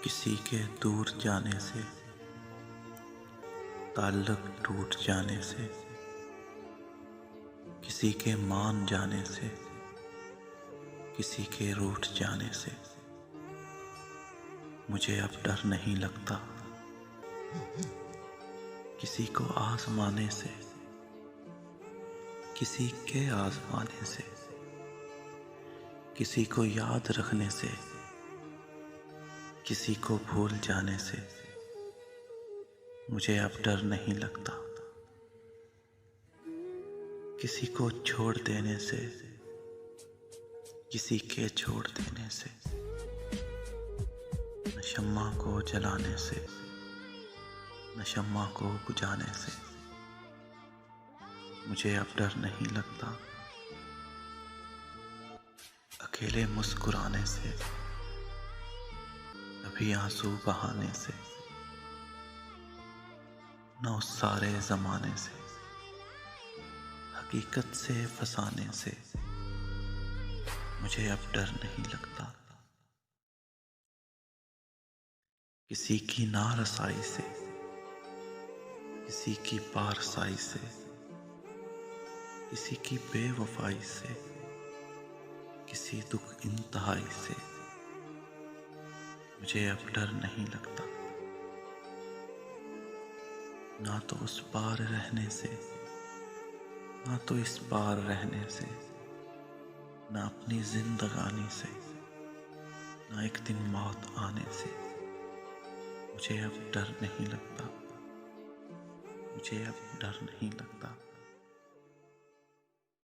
किसी के दूर जाने से, ताल्लुक टूट जाने से, किसी के मान जाने से, किसी के रूठ जाने से मुझे अब डर नहीं लगता। किसी को आजमाने से, किसी के आजमाने से, किसी को याद रखने से, किसी को भूल जाने से मुझे अब डर नहीं लगता। किसी को छोड़ देने से, किसी के छोड़ देने से, न शम्मा को जलाने से, न शम्मा को बुझाने से मुझे अब डर नहीं लगता। अकेले मुस्कुराने से, कभी आंसू बहाने से, न उस सारे जमाने से, हकीकत से फसाने से मुझे अब डर नहीं लगता। किसी की नारसाई से, किसी की पारसाई से, किसी की बेवफाई से, किसी दुख इंतहाई से मुझे अब डर नहीं लगता। ना तो उस पार रहने से, ना तो इस पार रहने से, ना अपनी जिंदगानी से, ना एक दिन मौत आने से मुझे अब डर नहीं लगता। मुझे अब डर नहीं लगता।